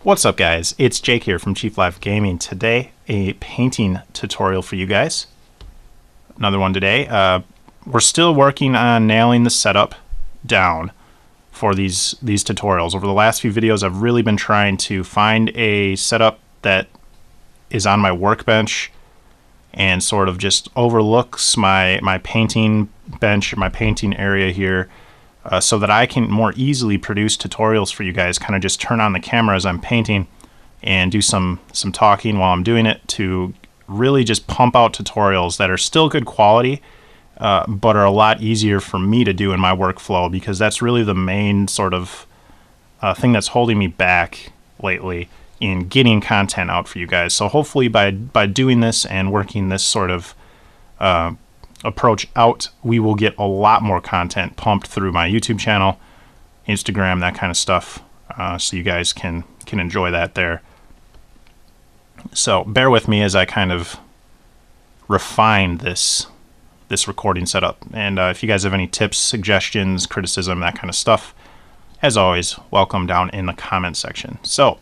What's up, guys? It's Jake here from Chief Live Gaming. Today, a painting tutorial for you guys. Another one today. We're still working on nailing the setup down for these tutorials. Over the last few videos, I've really been trying to find a setup that is on my workbench and sort of just overlooks my painting bench, my painting area here, so that I can more easily produce tutorials for you guys. Kind of just turn on the camera as I'm painting and do some talking while I'm doing it to really just pump out tutorials that are still good quality, but are a lot easier for me to do in my workflow, because that's really the main sort of thing that's holding me back lately in getting content out for you guys. So hopefully by doing this and working this sort of approach out, we will get a lot more content pumped through my YouTube channel, Instagram, that kind of stuff, so you guys can enjoy that there. So bear with me as I kind of refine this recording setup, and if you guys have any tips, suggestions, criticism, that kind of stuff, as always, welcome down in the comment section. So,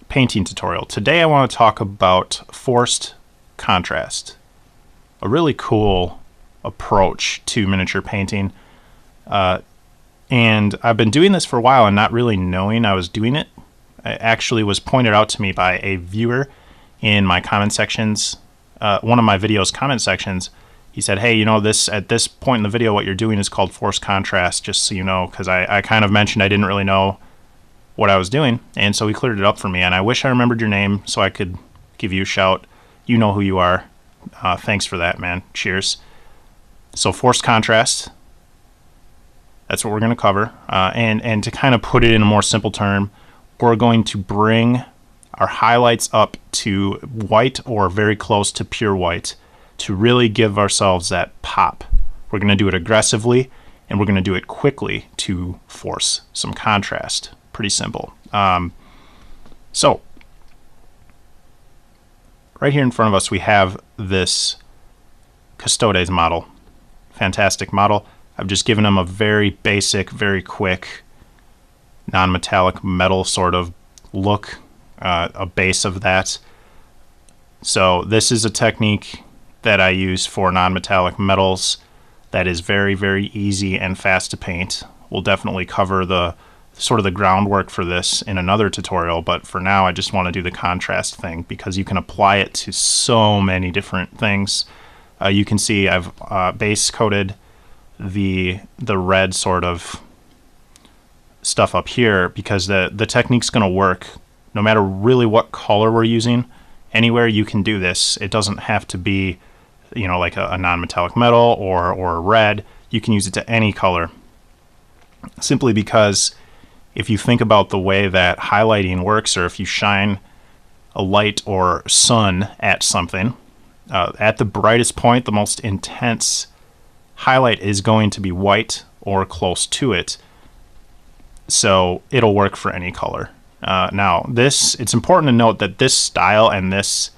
painting tutorial. Today I want to talk about forced contrast. A really cool approach to miniature painting, and I've been doing this for a while and not really knowing I was doing it. It actually was pointed out to me by a viewer in my comment sections, one of my videos comment sections. He said, hey, you know, at this point in the video, what you're doing is called forced contrast, just so you know, because I kind of mentioned I didn't really know what I was doing, and so he cleared it up for me, and I wish I remembered your name so I could give you a shout. You know who you are. Thanks for that, man. Cheers. So forced contrast, that's what we're going to cover. And to kind of put it in a more simple term, we're going to bring our highlights up to white or very close to pure white to really give ourselves that pop. We're going to do it aggressively, and we're going to do it quickly to force some contrast. Pretty simple. So right here in front of us, we have this Custodes model. Fantastic model. I've just given him a very basic, very quick, non-metallic metal sort of look, a base of that. So this is a technique that I use for non-metallic metals that is very, very easy and fast to paint. We'll definitely cover the sort of the groundwork for this in another tutorial, but for now I just want to do the contrast thing because you can apply it to so many different things. You can see I've base coated the red sort of stuff up here because the technique's going to work no matter really what color we're using. Anywhere you can do this. It doesn't have to be, you know, like a non-metallic metal or red. You can use it to any color, simply because if you think about the way that highlighting works, or if you shine a light or sun at something, at the brightest point, the most intense highlight is going to be white or close to it. So it'll work for any color. Now, it's important to note that this style and this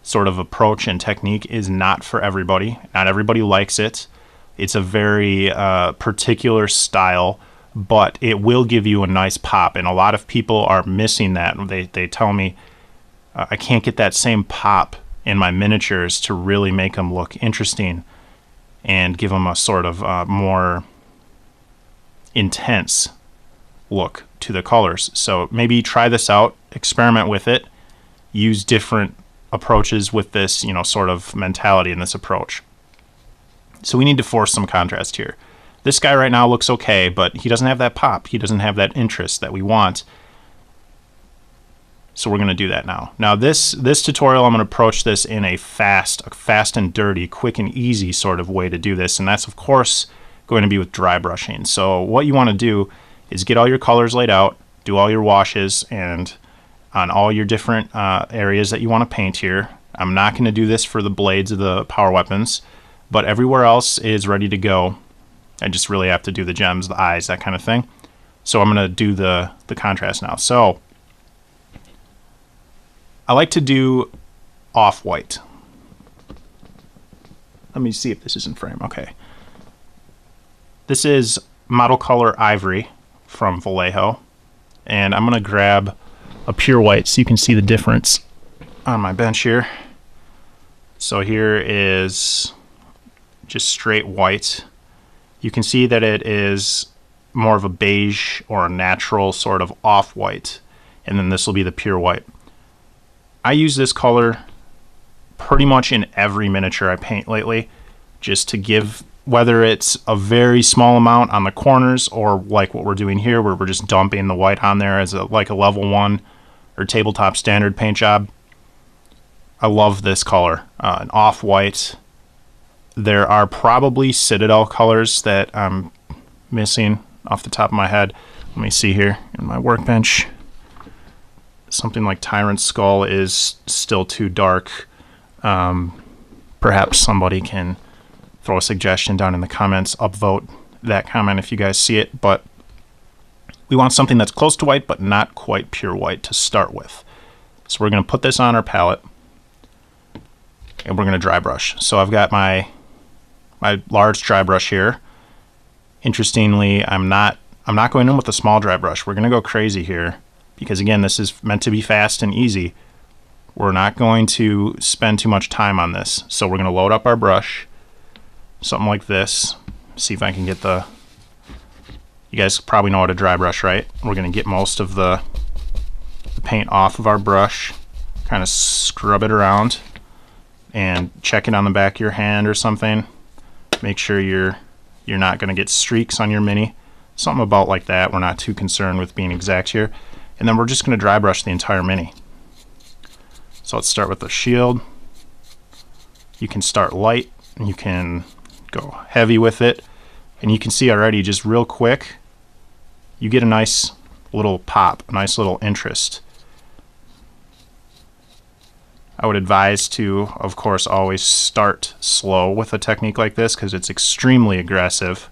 sort of approach and technique is not for everybody. Not everybody likes it. It's a very particular style, but it will give you a nice pop, and a lot of people are missing that. They tell me, I can't get that same pop in my miniatures to really make them look interesting and give them a sort of more intense look to the colors. So maybe try this out, experiment with it, use different approaches with this, you know, sort of mentality in this approach. So we need to force some contrast here. This guy right now looks okay, but he doesn't have that pop. He doesn't have that interest that we want. So we're going to do that now. Now this tutorial, I'm going to approach this in a fast and dirty, quick and easy sort of way to do this, and that's of course going to be with dry brushing. So what you want to do is get all your colors laid out, do all your washes, and on all your different areas that you want to paint here. I'm not going to do this for the blades of the power weapons, but everywhere else is ready to go. I just really have to do the gems, the eyes, that kind of thing. So I'm going to do the contrast now. So I like to do off-white. Let me see if this is in frame. Okay. This is model color Ivory from Vallejo. and I'm gonna grab a pure white so you can see the difference on my bench here. So here is just straight white. You can see that it is more of a beige or a natural sort of off-white, and then this will be the pure white. I use this color pretty much in every miniature I paint lately, just to give, whether it's a very small amount on the corners or like what we're doing here where we're just dumping the white on there as like a level 1 or tabletop standard paint job. I love this color, an off-white. There are probably Citadel colors that I'm missing off the top of my head. Let me see here in my workbench. Something like Tyrant's Skull is still too dark. Perhaps somebody can throw a suggestion down in the comments, upvote that comment if you guys see it, but we want something that's close to white but not quite pure white to start with. So we're going to put this on our palette and we're going to dry brush. So I've got my large dry brush here. Interestingly, I'm not going in with a small dry brush. We're going to go crazy here because again, this is meant to be fast and easy. We're not going to spend too much time on this. So we're going to load up our brush, something like this. See if I can get the, you guys probably know how to dry brush, right? We're going to get most of the paint off of our brush, kind of scrub it around and check it on the back of your hand or something. Make sure you're not going to get streaks on your mini. Something about like that. We're not too concerned with being exact here. And then we're just going to dry brush the entire mini. So let's start with the shield. You can start light, and you can go heavy with it. And you can see already just real quick, you get a nice little pop, a nice little interest. I would advise to, of course, always start slow with a technique like this because it's extremely aggressive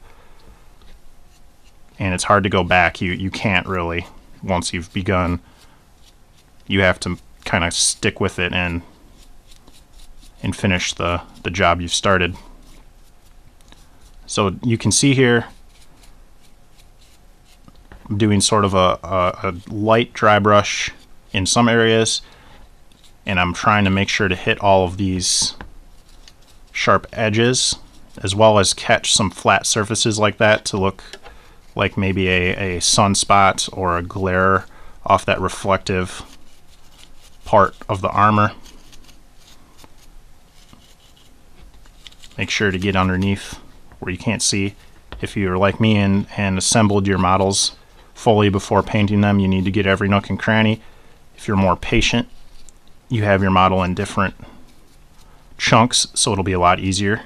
and it's hard to go back. You can't really, once you've begun. You have to kind of stick with it and finish the job you've started. So you can see here I'm doing sort of a light dry brush in some areas, and I'm trying to make sure to hit all of these sharp edges as well as catch some flat surfaces like that to look like maybe a sunspot or a glare off that reflective part of the armor. Make sure to get underneath where you can't see. If you're like me and assembled your models fully before painting them, you need to get every nook and cranny. If you're more patient, you have your model in different chunks, so it'll be a lot easier.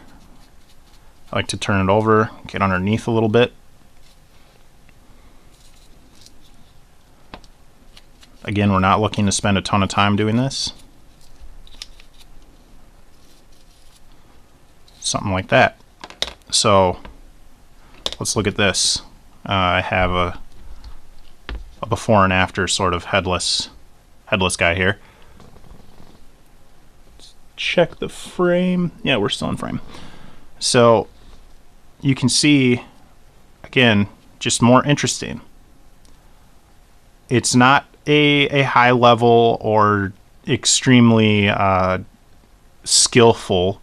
I like to turn it over, get underneath a little bit. Again, we're not looking to spend a ton of time doing this. Something like that. So let's look at this. I have a before and after sort of headless guy here. Let's check the frame. Yeah, we're still in frame. So you can see, again, just more interesting. It's not a high level or extremely skillful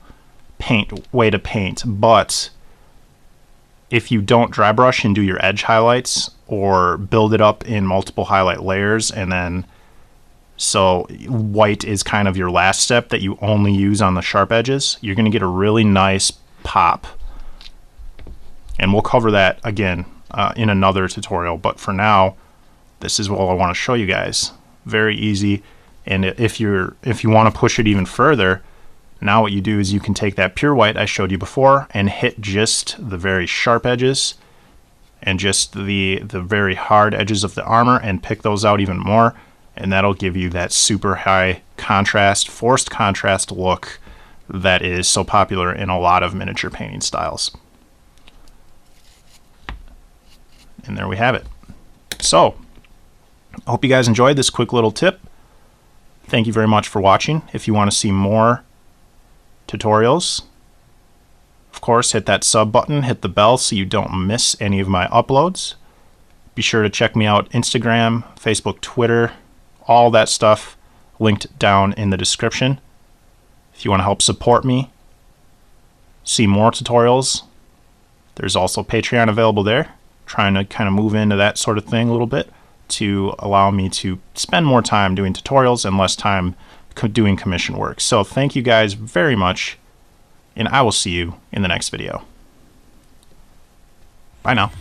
way to paint, but if you don't dry brush and do your edge highlights or build it up in multiple highlight layers, and then so white is kind of your last step that you only use on the sharp edges, you're going to get a really nice pop. And we'll cover that again in another tutorial, but for now this is what I want to show you guys. Very easy. And if you want to push it even further, now what you do is you can take that pure white I showed you before and hit just the very sharp edges and just the very hard edges of the armor and pick those out even more, and that'll give you that super high contrast, forced contrast look that is so popular in a lot of miniature painting styles. And there we have it. So I hope you guys enjoyed this quick little tip. Thank you very much for watching. If you want to see more tutorials, of course, hit that sub button, hit the bell so you don't miss any of my uploads. Be sure to check me out Instagram, Facebook, Twitter, all that stuff linked down in the description. If you want to help support me, see more tutorials, there's also Patreon available there. Trying to kind of move into that sort of thing a little bit to allow me to spend more time doing tutorials and less time doing commission work. So thank you guys very much, and I will see you in the next video. Bye now.